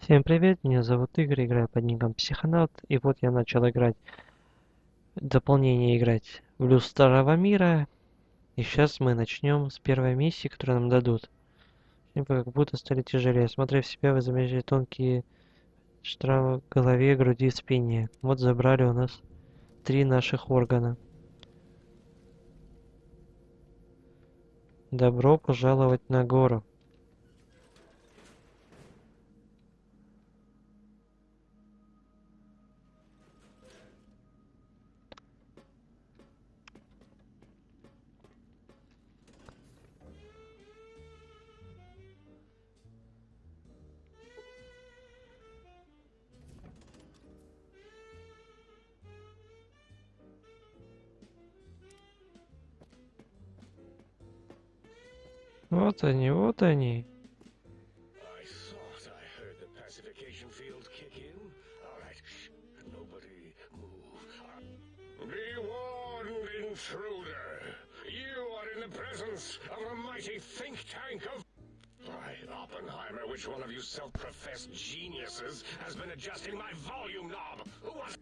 Всем привет, меня зовут Игорь, играю под ником Психонавт, и вот я начал играть, дополнение играть в Блюз старого мира, и сейчас мы начнем с первой миссии, которую нам дадут. И вы как будто стали тяжелее. Смотря в себя, вы замечаете тонкие шрамы в голове, груди, спине. Вот забрали у нас 3 наших органа. Добро пожаловать на гору. Вот они, вот они. I thought I heard the pacification field kick in. All right, shh, nobody move. Be warned, intruder. You are in the presence of a mighty think tank of... By Oppenheimer, which one of you self-professed geniuses has been adjusting my volume knob? Who was...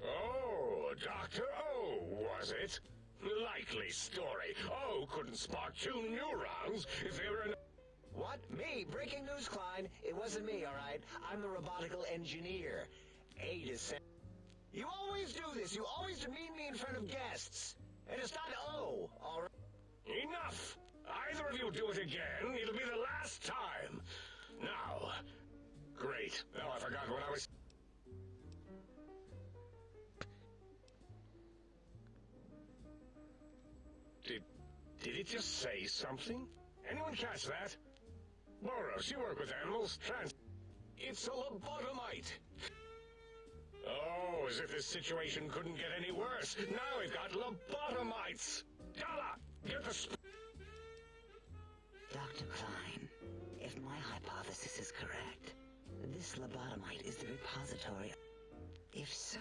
Oh, Dr. O, was it? Likely story. Oh, couldn't spark 2 neurons if they were an... What? Me? Breaking news, Klein. It wasn't me, all right? I'm the robotical engineer. A to send... You always do this. You always demean me in front of guests. And it's not O, all right? Enough! Either of you do it again, it'll be the last time. Now... Great. Now I forgot what I was... Did it just say something? Anyone catch that? Boros, you work with animals. It's a lobotomite. Oh, as if this situation couldn't get any worse. Now we've got lobotomites. Dalla, get the... Dr. Klein, if my hypothesis is correct, this lobotomite is the repository. If so,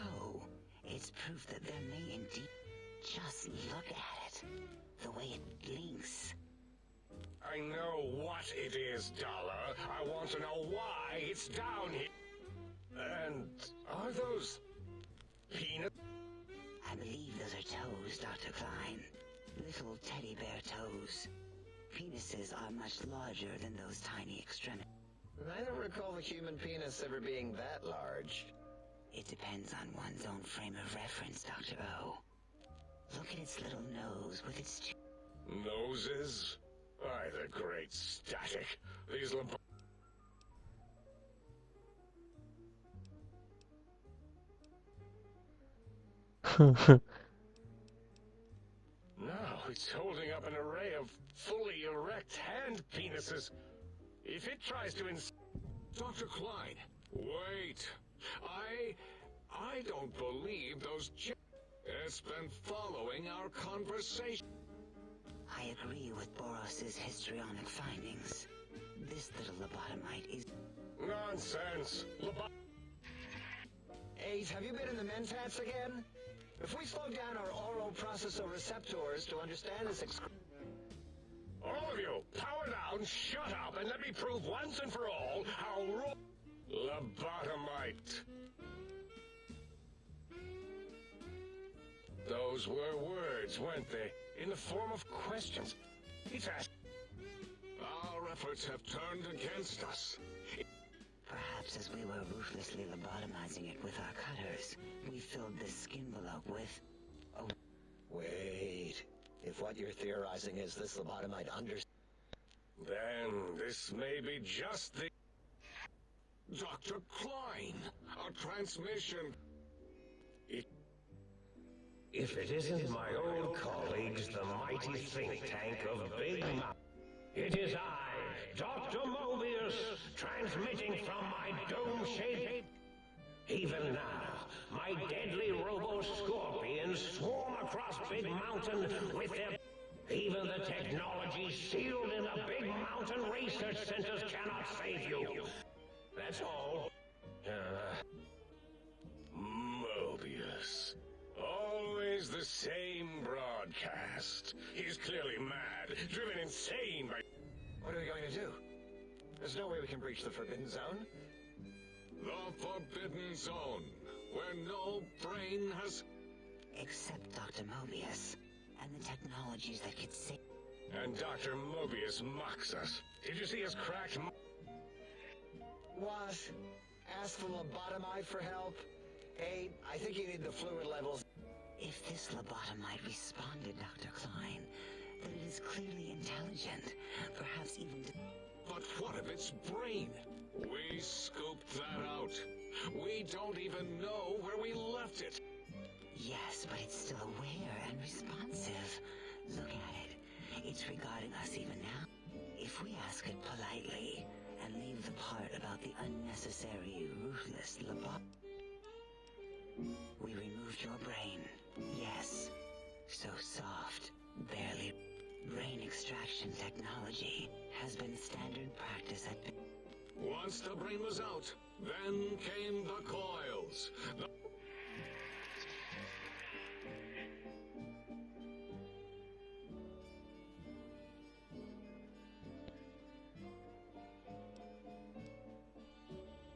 it's proof that there may indeed... Just look at it. The way it blinks. I know what it is, Dalla. I want to know why it's down here. And are those... peanut... I believe those are toes, Dr. Klein. Little teddy bear toes. Penises are much larger than those tiny extremities. I don't recall the human penis ever being that large. It depends on one's own frame of reference, Dr. O. Look at its little nose with its... Noses? Why, the great static. These Now it's holding up an array of fully erect hand penises. If it tries to Dr. Klein, wait. I don't believe those It's been following our conversation. I agree with Boros's histrionic findings. This little lobotomite is... Nonsense. Ace, have you been in the mentats again? If we slow down our oral processor receptors to understand this All of you, power down, shut up, and let me prove once and for all how lobotomite. Those were words, weren't they? In the form of questions. It's asked. Our efforts have turned against us. Perhaps as we were ruthlessly lobotomizing it with our cutters, we filled this skin envelope with... Oh... Wait. If what you're theorizing is this lobotomite Then this may be just the... Dr. Klein, our transmission... If it isn't my old colleagues, the mighty think tank of Big Mouth. It is I, Dr. Mobius, transmitting from my dome-shaped... Even now, my deadly robo-scorpions swarm across Big Mountain with their... Even the technology sealed in the Big Mountain research centers cannot save you. That's all. Mobius. Always the same broadcast. He's clearly mad, driven insane by... What are we going to do? There's no way we can breach the Forbidden Zone. The Forbidden Zone, where no brain has... Except Dr. Mobius, and the technologies that could save... And Dr. Mobius mocks us. Did you see his cracked... What? Ask the lobotomite for help? Hey, I think you need the fluid levels. If this lobotomite responded, Dr. Klein, then it is clearly intelligent, perhaps even... But what of its brain? We scooped that out. We don't even know where we left it. Yes, but it's still aware and responsive. Look at it. It's regarding us even now. If we ask it politely, and leave the part about the unnecessary, ruthless We removed your brain. Yes. So soft, barely... Brain extraction technology has been standard practice at... Once the brain was out, then came the coils.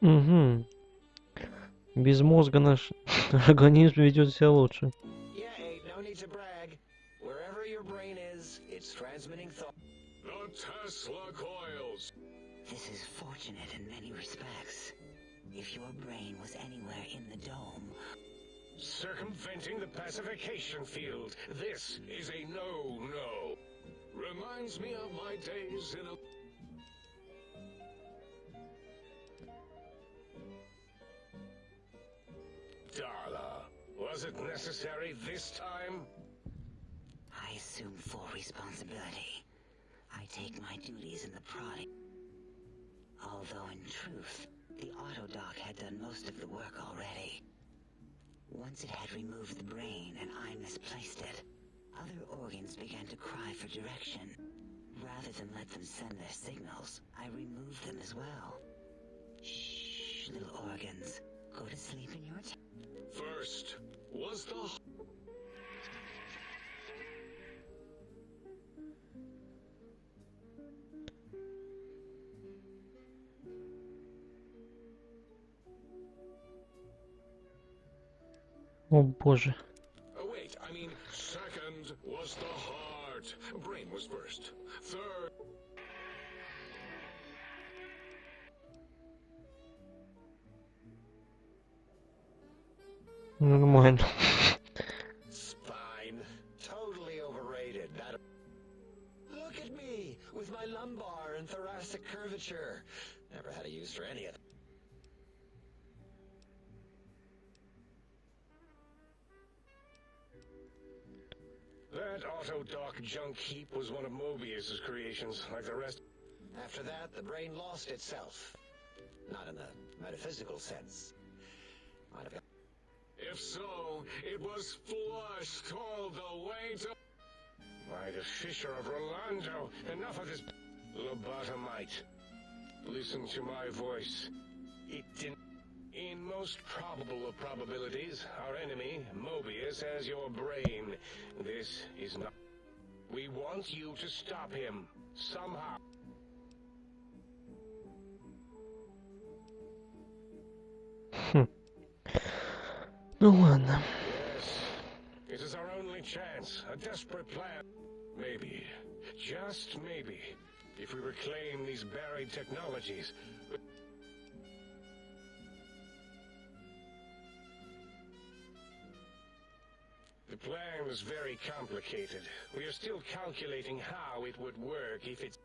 Угу. Без мозга наш организм ведет себя лучше. Yeah, no need to brag. Wherever your brain is, it's transmitting thought. The Tesla coils. This is fortunate in many respects. If your brain was anywhere in the dome... Circumventing the pacification field. This is a no-no. Reminds me of my days in a... Darla, was it necessary this time? I assume full responsibility. I take my duties in the prodding. Although in truth, the autodoc had done most of the work already. Once it had removed the brain and I misplaced it, other organs began to cry for direction. Rather than let them send their signals, I removed them as well. Shh, little organs. Go to sleep in your First, was the... О боже. Oh, wait, I mean, second was the heart. Brain was first. Third... Нормально. Spine. Totally overrated. Look at me, with my lumbar and thoracic curvature. Never had a use for any of it. That autodoc junk heap was one of Mobius's creations, like the rest. After that, the brain lost itself. Not in the metaphysical sense. Might have got... If so, it was flushed all the way to... By the Fisher of Rolando, enough of this lobotomite. Listen to my voice. It didn't... In most probable of probabilities, our enemy, Mobius, has your brain. This is not... We want you to stop him, somehow. Ну ладно. Yes, it is our only chance, a desperate plan. Maybe, just maybe, if we reclaim these buried technologies. The plan was very complicated. We are still calculating how it would work if it's...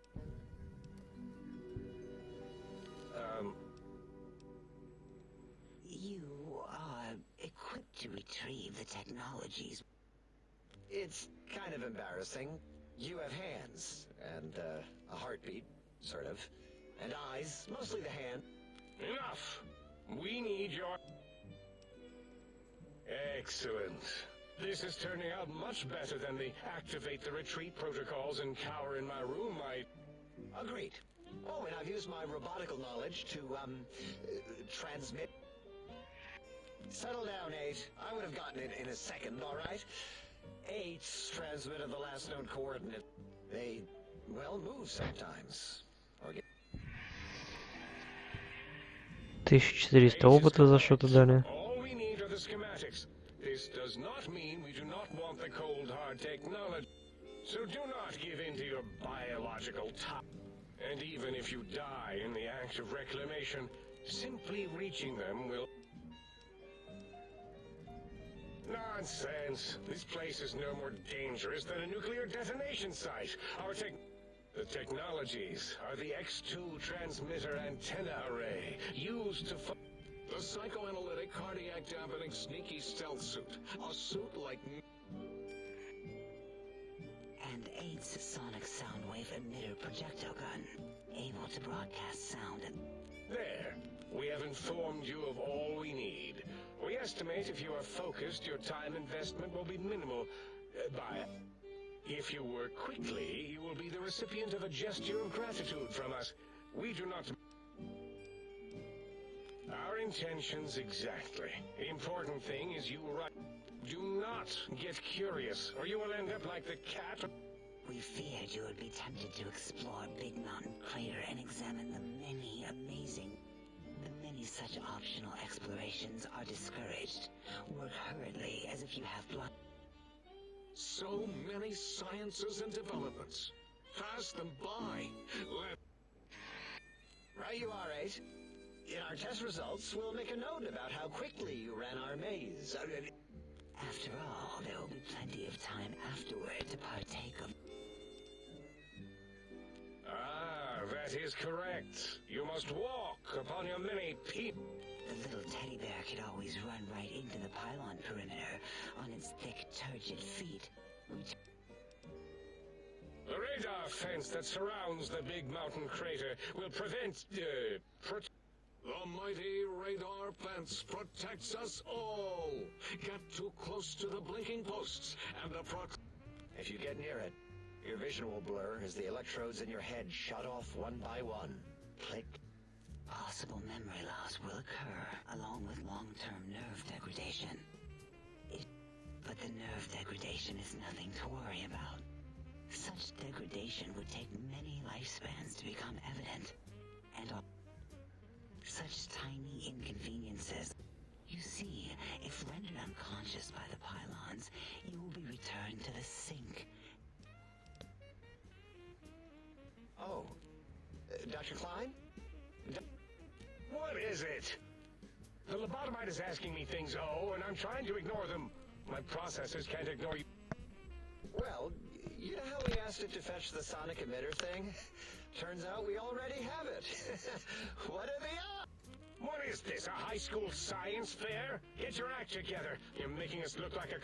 You are equipped to retrieve the technologies. It's kind of embarrassing. You have hands, and a heartbeat, sort of. And eyes, mostly the hand. Enough! We need your... Excellent. This is turning out much better than the activate the retreat protocols and cower in my room Agreed. Oh, and I've used my robotical knowledge to, transmit... Settle down, 8. I would have gotten it in a second, all right? 8's transmitted the last known coordinate. They, well, move sometimes. Or get... 1400 опыта за что-то дали. All we need are the schematics. This does not mean we do not want the cold hard technology. So do not give in to your biological top. And even if you die in the act of reclamation, simply reaching them will... Nonsense. This place is no more dangerous than a nuclear detonation site. The technologies are the X2 transmitter antenna array used to... The psychoanalytic cardiac dampening sneaky stealth suit. A suit like... And AIDS sonic sound wave emitter projectile gun, able to broadcast sound and... There. We have informed you of all we need. We estimate if you are focused, your time investment will be minimal. If you work quickly, you will be the recipient of a gesture of gratitude from us. We do not... Our intentions exactly. The important thing is you do not get curious, or you will end up like the cat. We feared you would be tempted to explore Big Mountain Crater and examine the many such optional explorations are discouraged. Work hurriedly as if you have blood. So many sciences and developments. Pass them by. Right you are, 8. In our test results, we'll make a note about how quickly you ran our maze. After all, there will be plenty of time afterward to partake of... That is correct. You must walk upon your many people. The little teddy bear could always run right into the pylon perimeter on its thick, turgid feet. The radar fence that surrounds the Big Mountain Crater will prevent, The mighty radar fence protects us all. Get too close to the blinking posts and the If you get near it, your vision will blur as the electrodes in your head shut off one by one. Click. Possible memory loss will occur, along with long-term nerve degradation. But the nerve degradation is nothing to worry about. Such degradation would take many lifespans to become evident, and such tiny inconveniences. You see, if rendered unconscious by the pylons, you will be returned to the sink. Oh. Dr. Klein? What is it? The lobotomite is asking me things, and I'm trying to ignore them. My processors can't ignore you. Well, you know how we asked it to fetch the sonic emitter thing? Turns out we already have it. What are the odds? What is this, a high school science fair? Get your act together. You're making us look like a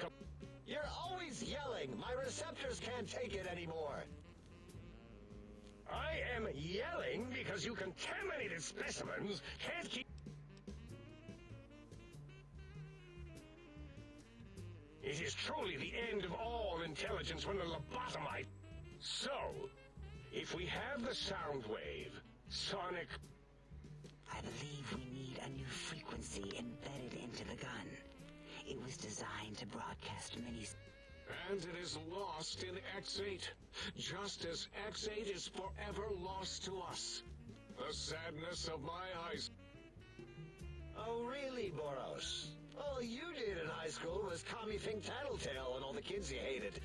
You're always yelling. My receptors can't take it anymore. I am yelling because you contaminated specimens can't keep... It is truly the end of all intelligence when the lobotomite... So, if we have the sound wave, sonic... I believe we need a new frequency embedded into the gun. It was designed to broadcast many... And it is lost in X8, just as X8 is forever lost to us. The sadness of my eyes. Oh, really, Boros? All you did in high school was call me Fink Tattletale and all the kids you hated.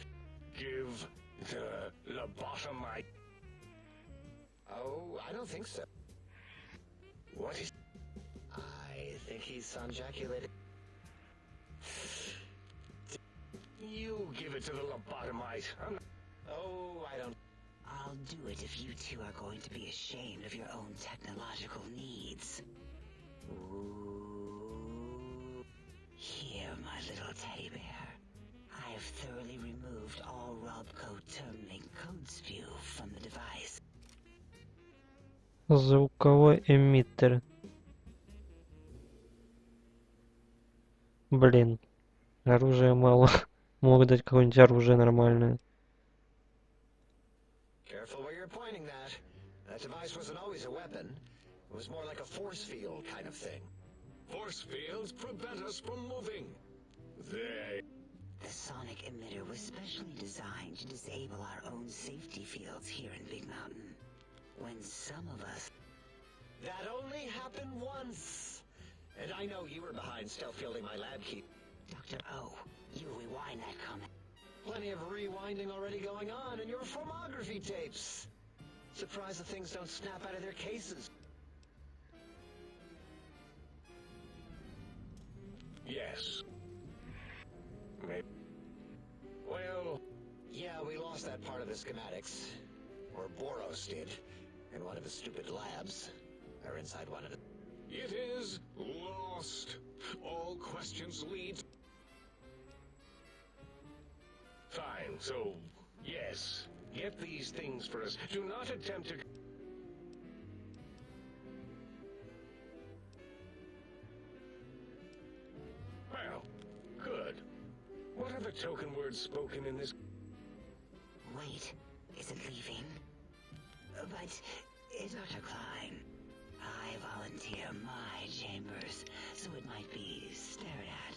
Give the lobotomite. Oh, I don't think so. What is... I think he's sonjaculated. You give it to the lobotomite. Oh, I don't... I'll do it if you two are going to be ashamed of your own technological needs. Ooh. Here, my little teddy bear. I have thoroughly removed all Robco terminate code spew from the device. Звуковой эмиттер. Блин, оружия мало. Могу дать какое-нибудь оружие нормальное. Careful where you're pointing that. That device wasn't always a weapon. It was more like a force field kind of thing. Force fields prevent us from moving. They... The sonic emitter was specially designed to disable our own safety fields here in Big Mountain. When some of us... That only happened once. And I know you were behind stealth fielding my lab key. Dr. O, you rewind that comment. Plenty of rewinding already going on in your filmography tapes. Surprised the things don't snap out of their cases. Yes. Maybe. Well... Yeah, we lost that part of the schematics. Or Boros did. In one of his stupid labs. Or inside one of the... It is lost. All questions lead... Fine, so... Yes. Get these things for us. Do not attempt to... Well, good. What are the token words spoken in this... Wait, is it leaving? But, Dr. Klein, I volunteer my chambers, so it might be stared at.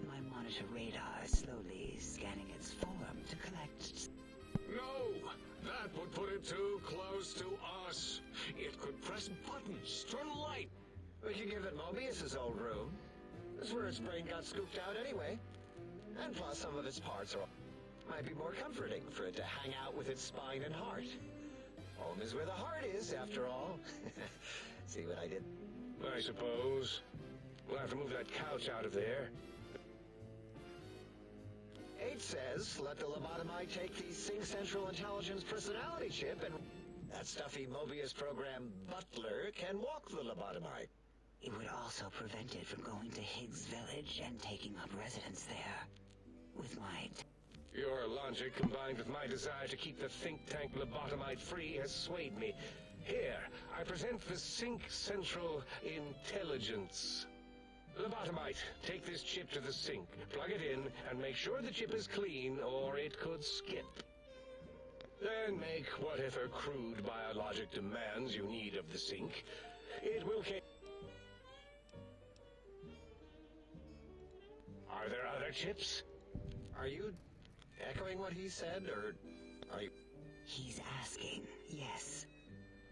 My monitor radar is slowly scanning its form to collect... No! That would put it too close to us. It could press buttons, turn light. We could give it Mobius's old room. That's where its brain got scooped out anyway. And plus some of its parts are... Might be more comforting for it to hang out with its spine and heart. Home is where the heart is, after all. See what I did? I suppose. We'll have to move that couch out of there. 8 says, let the lobotomite take the Sync Central Intelligence personality chip and... That stuffy Mobius program Butler can walk the lobotomite. It would also prevent it from going to Higgs Village and taking up residence there. With my... Your logic, combined with my desire to keep the think tank lobotomite free, has swayed me. Here, I present the Sync Central Intelligence. Lobotomite, take this chip to the sink, plug it in, and make sure the chip is clean, or it could skip. Then make whatever crude biologic demands you need of the sink. It will... Are there other chips? Are you echoing what he said, or are you... He's asking, yes.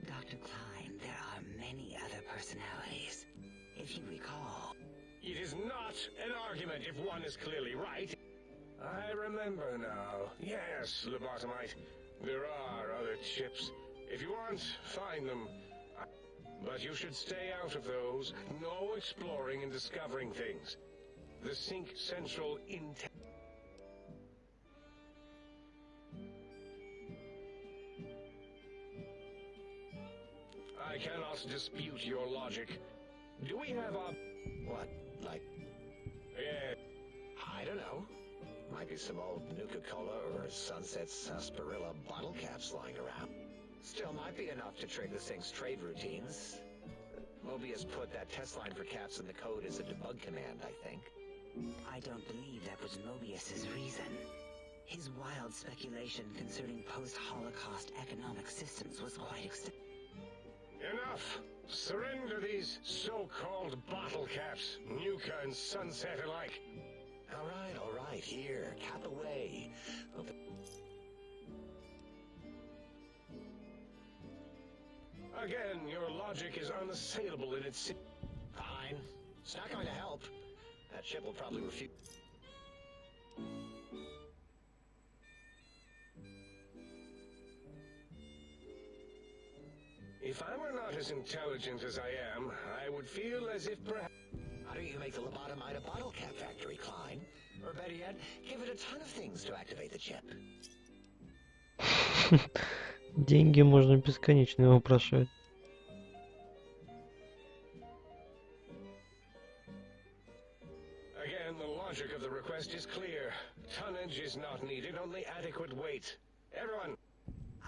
Dr. Klein, there are many other personalities. If you recall... It is not an argument if one is clearly right. I remember now. Yes, lobotomite. There are other chips. If you want, find them. But you should stay out of those. No exploring and discovering things. The Sync Central Intel... I cannot dispute your logic. Do we have a... What, like... Yeah. I don't know. Might be some old Nuka-Cola or Sunset Sarsaparilla bottle caps lying around. Still might be enough to trigger the Sync's trade routines. Mobius put that test line for caps in the code as a debug command, I think. I don't believe that was Mobius's reason. His wild speculation concerning post-Holocaust economic systems was quite extensive. Enough! Surrender these so-called bottle caps, Nuka and Sunset alike. All right, here, cap away. Again, your logic is unassailable in its... Fine. It's not going to help. That chip will probably refuse... If I were not as intelligent as I am, I would feel as if perhaps... How do you make the lobotomite a bottle cap factory, Klein? Or better yet, give it a ton of things to activate the chip. Деньги можно бесконечно его упрашивать. Again, the logic of the request is clear. Tonnage is not needed, only adequate weight. Everyone...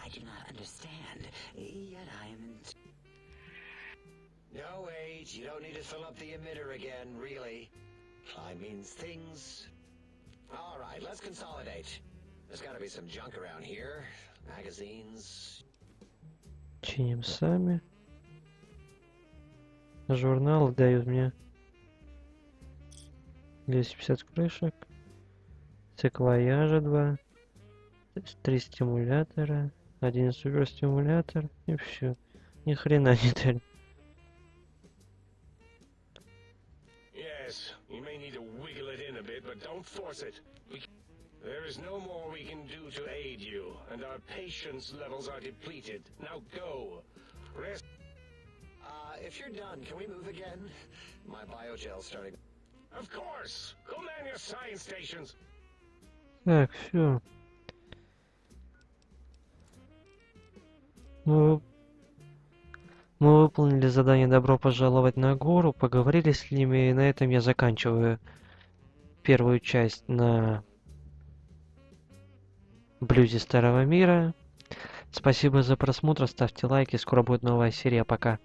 I do not understand, yet I am in... No, wait, you don't need to fill up the emitter again, really. Klein means things. All right, let's consolidate. There's gotta be some junk around here. Magazines. Чиним сами. Журнал дают мне 250 крышек. Саквояжа 2. 3 стимулятора. 1 суперстимулятор. И все. Ни хрена не дали. force it. There is no more we can do to aid you, and our patience levels are depleted. Now go. Rest. If you're done, can we move again? My biogel's starting. Of course. Go man your science stations. Так, все. Мы выполнили задание «Добро пожаловать на гору», поговорили с ними, и на этом я заканчиваю первую часть на блюзе старого мира. Спасибо за просмотр, ставьте лайки, скоро будет новая серия, пока.